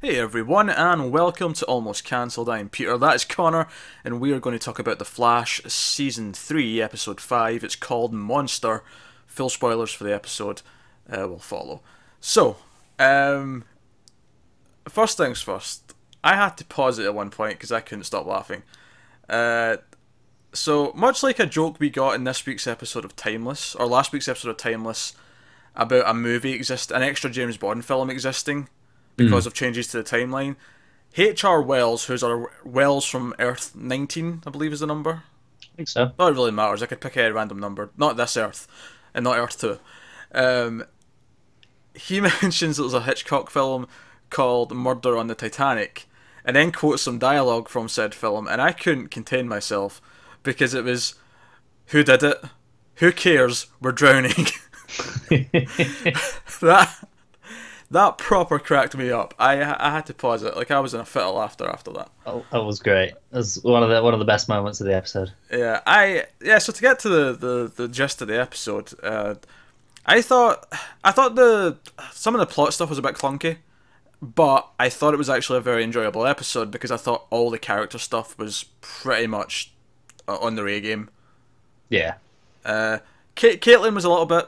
Hey everyone, and welcome to Almost Cancelled. I'm Peter, that is Connor, and we are going to talk about The Flash Season 3, Episode 5. It's called Monster. Full spoilers for the episode will follow. So, first things first, I had to pause it at one point because I couldn't stop laughing. Uh, so, much like a joke we got in this week's episode of Timeless, or last week's episode of Timeless, about a movie an extra James Bond film existing because Mm, of changes to the timeline. H.R. Wells, who's our Wells from Earth 19, I believe is the number. I think so. Not really matters. I could pick a random number, not this Earth, and not Earth 2. Um, he mentions it was a Hitchcock film called Murder on the Titanic, and then quotes some dialogue from said film, and I couldn't contain myself because it was, "Who did it? Who cares? We're drowning." that that proper cracked me up. I had to pause it. Like I was in a fit of laughter after that. Oh, that was great. That was one of the best moments of the episode. Yeah. So to get to the gist of the episode, I thought the some of the plot stuff was a bit clunky, but I thought it was actually a very enjoyable episode because I thought all the character stuff was pretty much on their A game. Yeah, Caitlin was a little bit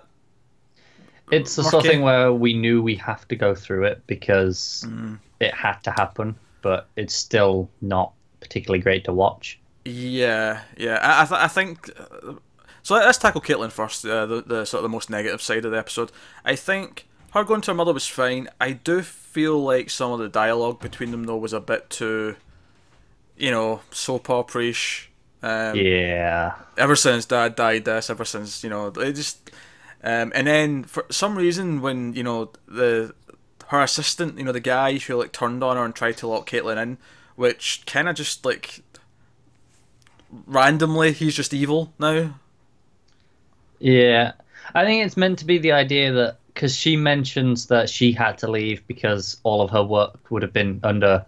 it's the sort of murky. thing where we knew we have to go through it because it had to happen, but it's still not particularly great to watch. Yeah. I think. So let's tackle Caitlin first. The sort of the most negative side of the episode. I think her going to her mother was fine. I do feel like some of the dialogue between them though was a bit too, soap opera-ish. Yeah, Ever since Dad died, ever since it just. And then for some reason, when the her assistant, the guy who like turned on her and tried to lock Caitlin in, which kind of just like randomly he's just evil now. yeah. I think it's meant to be the idea that because she mentions that she had to leave because all of her work would have been under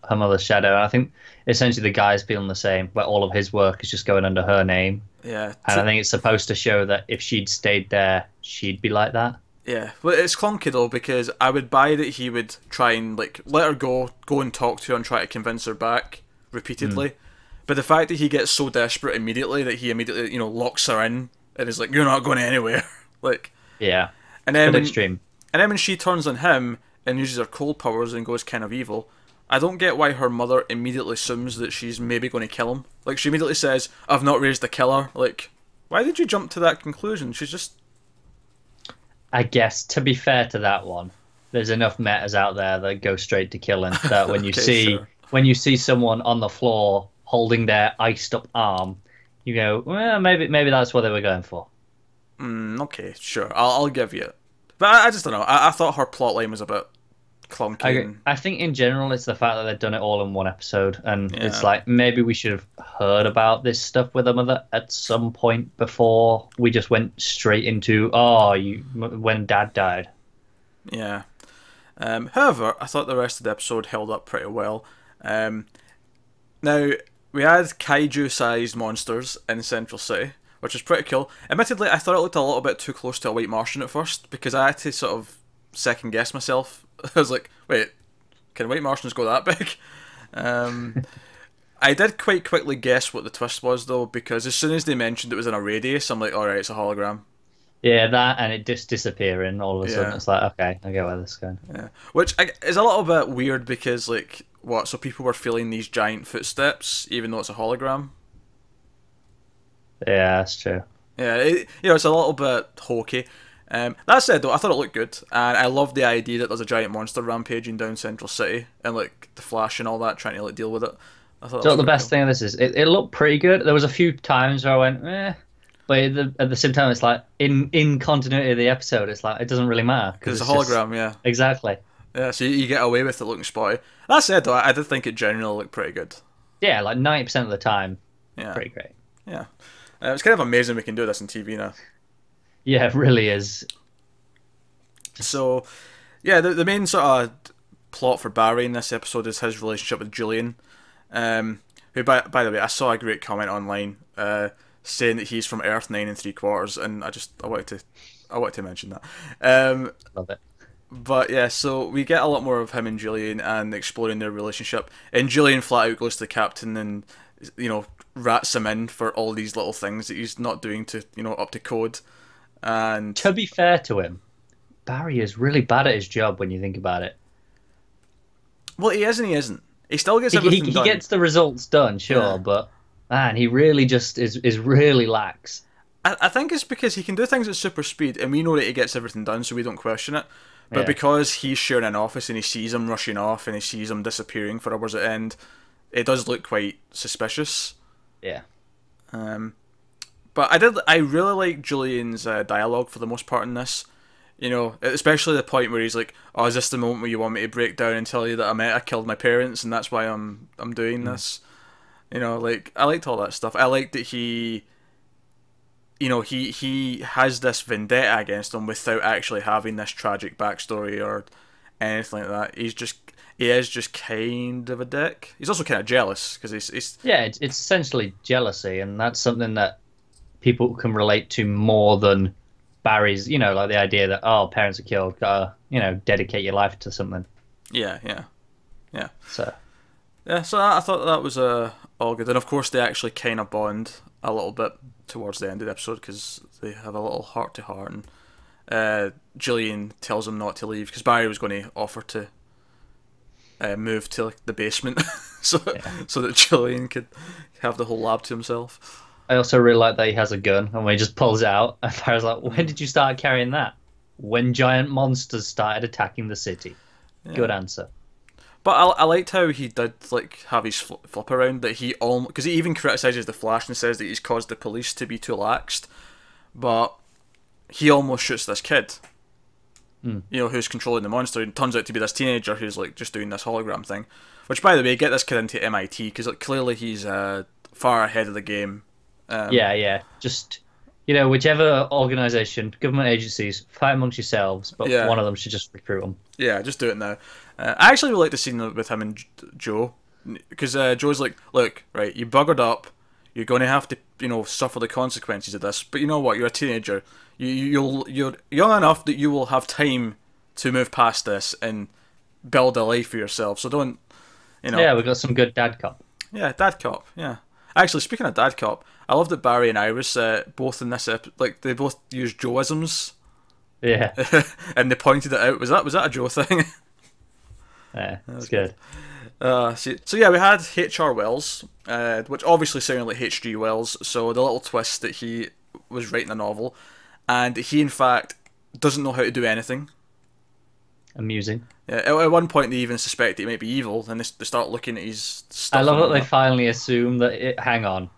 her mother's shadow. And I think essentially the guy's feeling the same, where all of his work is just going under her name. Yeah, And I think it's supposed to show that if she'd stayed there, she'd be like that. yeah. But it's clunky though because I would buy that he would try and like let her go and talk to her and try to convince her back Mm. repeatedly. But the fact that he gets so desperate immediately that he immediately locks her in and is like, "You're not going anywhere." like, Yeah, and it's a then bit when extreme. and then when she turns on him and uses her cold powers and goes kind of evil, I don't get why her mother immediately assumes that she's maybe going to kill him. Like she immediately says, "I've not raised a killer." Like, why did you jump to that conclusion? She's just I guess to be fair to that one, there's enough metas out there that go straight to killing that okay, sure. when you see someone on the floor holding their iced up arm, you go, well, maybe that's what they were going for. Okay, sure. I'll give you it. But I just don't know. I thought her plotline was a bit clunky and I think in general it's the fact that they've done it all in one episode, and it's yeah, like maybe we should have heard about this stuff with her mother at some point before we just went straight into when Dad died. yeah. However, I thought the rest of the episode held up pretty well. Um, Now, we had kaiju-sized monsters in Central City, which was pretty cool. Admittedly, I thought it looked a little bit too close to a White Martian at first, because I had to sort of second guess myself. I was like, wait, can White Martians go that big? Um, I did quite quickly guess what the twist was, though, because as soon as they mentioned it was in a radius, I'm like, alright, it's a hologram. Yeah, that and it just disappearing all of a sudden. Yeah, It's like, okay, I get where this is going. yeah. Which is a little bit weird because, like, what, so people were feeling these giant footsteps, even though it's a hologram? Yeah, that's true. Yeah, it's a little bit hokey. That said, though, I thought it looked good, and I love the idea that there's a giant monster rampaging down Central City, and like the Flash and all that, trying to like deal with it. I thought that So was the pretty best cool. thing of this is it looked pretty good. There was a few times where I went, but at the same time, it's like in continuity of the episode, it's like it doesn't really matter because Because it's it's a just hologram, yeah, exactly. yeah. So you get away with it looking spotty. That said, though, I did think it generally looked pretty good. Yeah, like 90% of the time, Yeah, pretty great. yeah. It's kind of amazing we can do this in TV now. Yeah, it really is. Just So, yeah, the main sort of plot for Barry in this episode is his relationship with Julian. Who, by the way, I saw a great comment online saying that he's from Earth 9 and 3/4, and I wanted to mention that. Um, love it. But yeah, so we get a lot more of him and Julian and exploring their relationship. And Julian flat out goes to the captain and, rats him in for all these little things that he's not doing to, up to code. And To be fair to him, Barry is really bad at his job when you think about it. well, he is and he isn't. He still gets He, everything he done. gets the results done, sure, Yeah. but man, he really just is really lax. I think it's because he can do things at super speed, and we know that he gets everything done, so we don't question it. But Yeah. because he's sharing an office and he sees him rushing off and he sees him disappearing for hours at end, it does look quite suspicious. Yeah. But I really like Julian's dialogue for the most part in this. Especially the point where he's like, "Oh, is this the moment where you want me to break down and tell you that I killed my parents and that's why I'm doing this?" I liked all that stuff. I liked that he has this vendetta against him without actually having this tragic backstory or anything like that. He is just kind of a dick. He's also kind of jealous because he's Yeah, it's essentially jealousy, and that's something that people can relate to more than Barry's, like the idea that, oh, parents are killed, gotta, dedicate your life to something. yeah. So, Yeah, so I thought that was all good, and of course they actually kind of bond a little bit towards the end of the episode because they have a little heart to heart, and Gillian tells him not to leave because Barry was going to offer to move to the basement so that Gillian could have the whole lab to himself. I also really like that he has a gun, and when he just pulls it out, and Barry's like, when did you start carrying that? When giant monsters started attacking the city. Yeah. Good answer. But I liked how he did have his flip around that he because he even criticizes the Flash and says that he's caused the police to be too laxed, but he almost shoots this kid, who's controlling the monster. It turns out to be this teenager who's just doing this hologram thing. Which, by the way, get this kid into MIT because clearly he's far ahead of the game. Yeah. Just whichever organization, government agencies, fight amongst yourselves, but one of them should just recruit them. Yeah, just do it now. I actually really like the scene with him and Joe, because Joe's like, "Look, right, you buggered up. You're going to have to, suffer the consequences of this. But you know what? You're a teenager. You're young enough that you will have time to move past this and build a life for yourself. So don't, Yeah, we got some good dad cop. Yeah, dad cop. Yeah. Actually, speaking of dad cop, I love that Barry and Iris both in this they both use Joeisms. Yeah. And they pointed it out. Was that a Joe thing? Yeah, that's good. So yeah, we had H.R. Wells, which obviously sounded like H.G. Wells. So the little twist that he was writing a novel, and he in fact doesn't know how to do anything. Amusing. Yeah, at one point they even suspect he might be evil, and they start looking at his stuff. I love that they finally assume that. Hang on,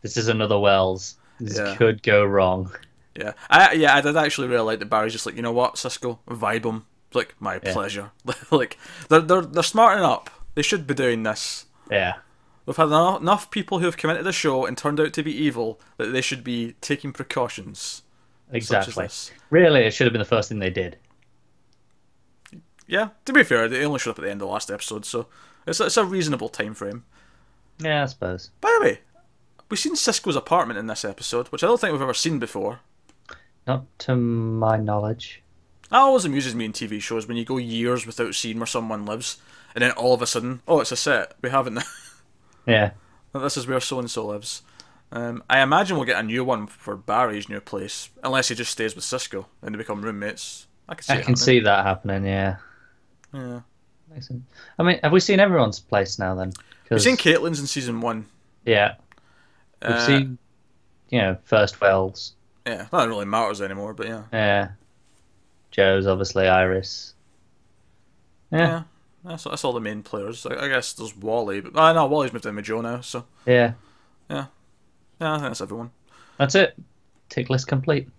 this is another Wells. This could go wrong. Yeah, I did actually really like that Barry's just like, you know what, Cisco, vibe him. Like, my pleasure. Like, they're smarting up. They should be doing this. Yeah. We've had enough people who have come into the show and turned out to be evil that they should be taking precautions. Exactly. Really, it should have been the first thing they did. Yeah, to be fair, they only showed up at the end of the last episode, so it's a reasonable time frame. Yeah, I suppose. By the way, we've seen Cisco's apartment in this episode, which I don't think we've ever seen before. Not to my knowledge. That always amuses me in TV shows when you go years without seeing where someone lives, and then all of a sudden, oh, it's a set. We haven't. Yeah. This is where so-and-so lives. I imagine we'll get a new one for Barry's new place, unless he just stays with Cisco and they become roommates. I can see that happening, yeah. Yeah. I mean, have we seen everyone's place now then? We've seen Caitlin's in season 1. Yeah. We've seen, first Wells. Yeah, that really matters anymore, but yeah. Yeah. Joe's obviously Iris. Yeah. That's all the main players. I guess there's Wally, but no, Wally's moved in with Joe now, so. Yeah. Yeah. Yeah, I think that's everyone. That's it. Tick list complete.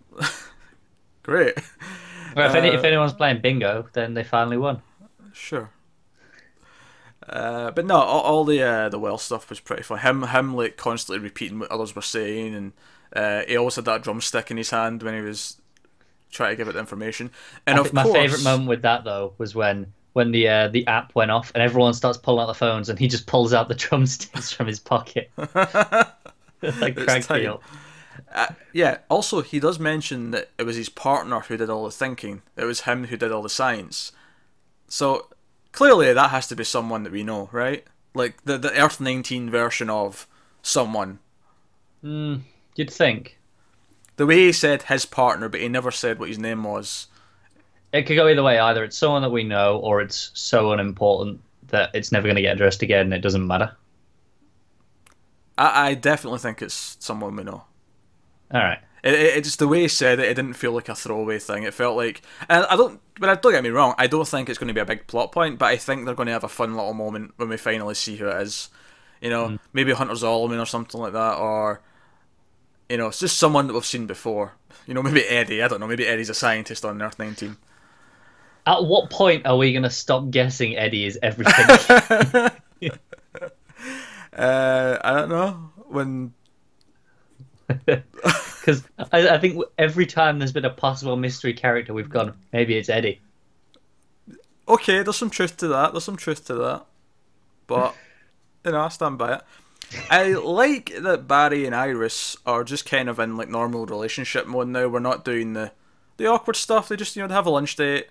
Great. Well, if anyone's playing bingo, then they finally won. Sure. But no, all the Wells stuff was pretty fun. Him like constantly repeating what others were saying, and he always had that drumstick in his hand when he was trying to give it the information. And of course, my favourite moment with that though was when the app went off and everyone starts pulling out the phones and he just pulls out the drumsticks from his pocket. Like cranky up. Yeah, also, he does mention that it was his partner who did all the thinking. It was him who did all the science. So, clearly that has to be someone that we know, right? Like, the Earth 19 version of someone. You'd think. The way he said his partner, but he never said what his name was. It could go either way. Either it's someone that we know, or it's so unimportant that it's never going to get addressed again and it doesn't matter. I definitely think it's someone we know. All right. It's just the way he said it. It didn't feel like a throwaway thing. It felt like, and I don't. But don't get me wrong. I don't think it's going to be a big plot point. But I think they're going to have a fun little moment when we finally see who it is. You know, maybe Hunter Zolomon or something like that, or it's just someone that we've seen before. Maybe Eddie. I don't know. Maybe Eddie's a scientist on Earth 19. At what point are we going to stop guessing Eddie is everything? I don't know when. Because I think every time there's been a possible mystery character, we've gone, maybe it's Eddie. Okay, there's some truth to that. But, I stand by it. I like that Barry and Iris are just kind of in like normal relationship mode now. We're not doing the awkward stuff. They just, they have a lunch date.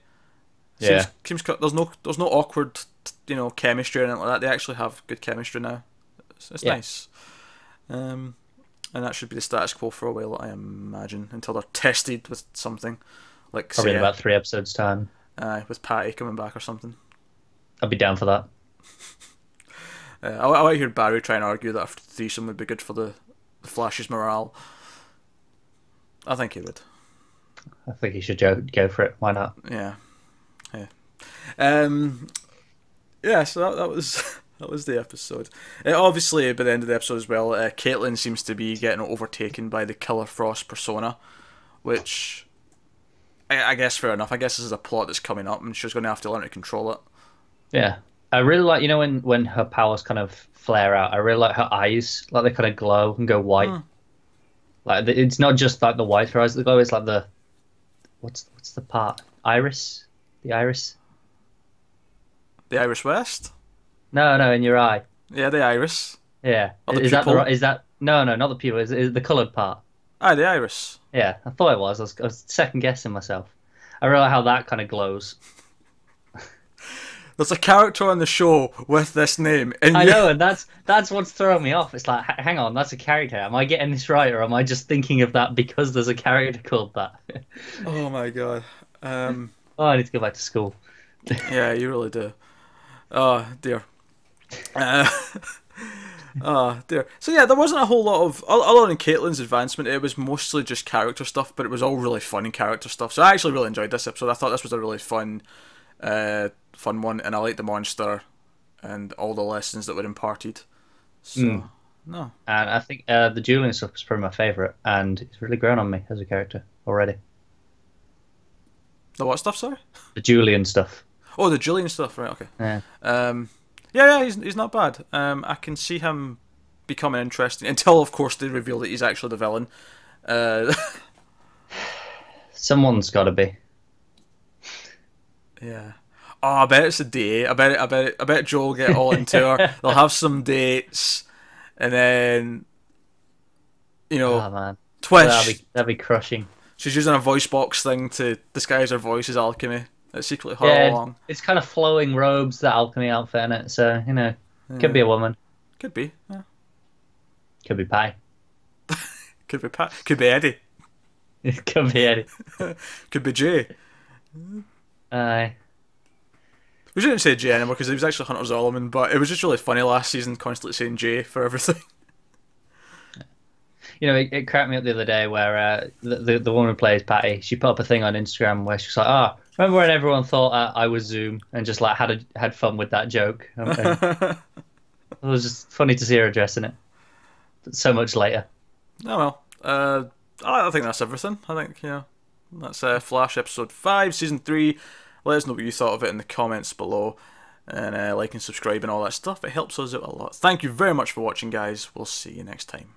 Seems there's no awkward, chemistry or anything like that. They actually have good chemistry now. It's nice. And that should be the status quo for a while, I imagine, until they're tested with something. Like, probably in about 3 episodes' time. With Patty coming back or something. I'd be down for that. I want to hear Barry try and argue that a threesome would be good for the Flash's morale. I think he would. I think he should go for it. Why not? Yeah. So that was... That was the episode. Obviously, by the end of the episode as well, Caitlin seems to be getting overtaken by the Killer Frost persona, which I guess fair enough. I guess this is a plot that's coming up, and she's going to have to learn to control it. Yeah, I really like when her powers kind of flare out. I really like her eyes, like they kind of glow and go white. Like it's not just like the white her eyes that glow. It's like the what's the part? Iris, the iris. The Iris West. No, in your eye. Yeah, the iris. Yeah. Or the is pupil. that is that no, not the pupil. Is the coloured part? Ah, the iris. Yeah, I thought it was. I was second guessing myself. I really like how that kind of glows. There's a character on the show with this name. And I know, and that's what's throwing me off. It's like, hang on, that's a character. Am I getting this right, or am I just thinking of that because there's a character called that? Oh my god. Oh, I need to go back to school. Yeah, you really do. Oh dear. Oh dear. So yeah, there wasn't a whole lot of other than Caitlin's advancement. It was mostly just character stuff, but it was all really fun character stuff. So I actually really enjoyed this episode. I thought this was a really fun one, and I liked the monster and all the lessons that were imparted. So no. And I think the Julian stuff was probably my favourite, and it's really grown on me as a character already. The what stuff? Sorry. The Julian stuff. Oh, the Julian stuff. Right. Okay. Yeah. Yeah, he's not bad. I can see him becoming interesting until, of course, they reveal that he's actually the villain. Someone's got to be. Yeah. Oh, I bet it's a day. I bet Joe will get all into her. They'll have some dates, and then Oh man, twist. that'd be crushing. She's using a voice box thing to disguise her voice as alchemy. It's secretly her all along. It's kind of flowing robes, the alchemy outfit in it. So could be a woman. Could be. Yeah. Could be Pie. Could be Pat. Could be Eddie. It could be Eddie. Could be Jay. Aye. We shouldn't say Jay anymore because he was actually Hunter Zolomon, but it was just really funny last season, constantly saying Jay for everything. It cracked me up the other day where the woman who plays Patty, she put up a thing on Instagram where she's like, remember when everyone thought I was Zoom, and just like had fun with that joke. It was just funny to see her addressing it, but so much later. Oh well, I think that's everything. I think that's Flash episode 5, season 3. Let us know what you thought of it in the comments below, and like and subscribe and all that stuff. It helps us out a lot. Thank you very much for watching, guys. We'll see you next time.